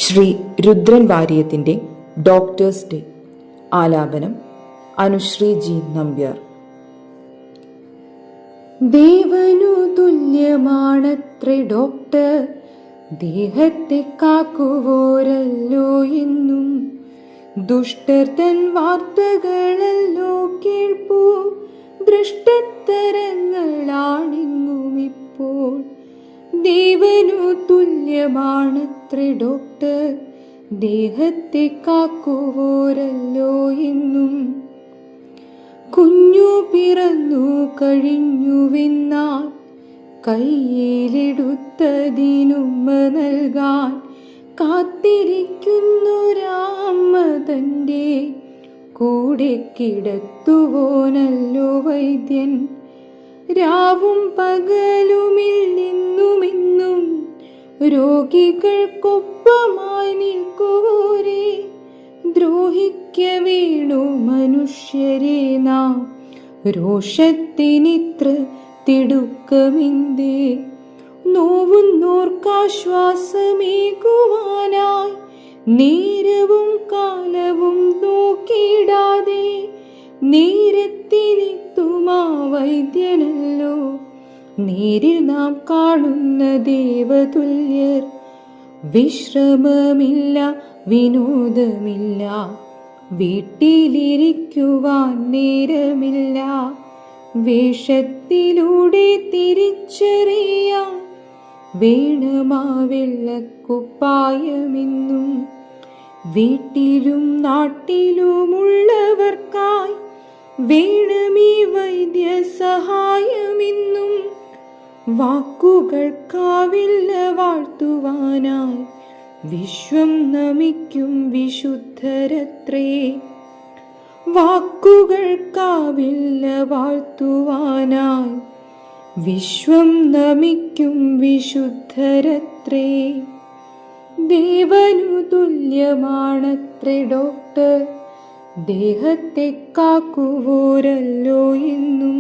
ശ്രീ രുദ്രൻ വാര്യത്തിൻ്റെ doctors day. ആലാപനം അനുശ്രീ ജി നമ്പ്യാർ. ദേവനു തുല്യമാണത്രേ ഡോക്ടർ, ദേഹത്തെ കാക്കുവോരല്ലോ എന്നും. ദുഷ്ടർ തൻ വാർത്തകളല്ലോ കേൾപ്പൂ, ദൃഷ്ടത്തരങ്ങളാണിങ്ങുമിപ്പോൾ. ദേവനു തുല്യമാണത്രേ ഡോക്ടർ, ദേഹത്തെ കാക്കുവോരല്ലോ എന്നും. കുഞ്ഞു പിറന്നു കഴിഞ്ഞുവെന്നാൽ കയ്യിലെടുത്തതിനുമ്മ നൽകാൻ കാത്തിരിക്കുന്നൊരാമ്മ തൻ്റെ കൂടെ കിടത്തുവോനല്ലോ വൈദ്യൻ. രാവും പകലുമില്ലെന്നുമെന്നും രോഗികൾക്കൊപ്പമായി നിൽക്കുവോരെ ദ്രോഹിക്ക വീണു മനുഷ്യരെ നാം. രോഷത്തിനിത്ര തിടുക്കമിന്തേ, നോവുന്നോർക്കാശ്വാസമേകുവാനായി നേരവും കാലവും നോക്കിയിടാതെ നേരത്തിനെത്തുമാ വൈദ്യനല്ലോ നേരിൽ നാം കാണുന്ന ദേവതുല്യർ. വിശ്രമമില്ല, വിനോദമില്ല, വീട്ടിലിരിക്കുവാൻ നേരമില്ല. വേഷത്തിലൂടെ തിരിച്ചറിയാൻ വേണമാ വെള്ളക്കുപ്പായമെന്നും. വീട്ടിലും നാട്ടിലുമുള്ളവർക്കായി വേണമീ വൈദ്യസഹായമെന്നും. വാക്കുകൾക്കാവില്ല വാഴ്ത്തുവാനായി വിശ്വം നമിക്കും വിശുദ്ധരത്രേ. വാക്കുകൾക്കാവില്ല വാഴ്ത്തുവാനായി വിശ്വം നമിക്കും വിശുദ്ധരത്രേ. ദേവനു തുല്യമാണത്രേ ഡോക്ടർ, ദേഹത്തെ കാക്കുവോരല്ലോ എന്നും.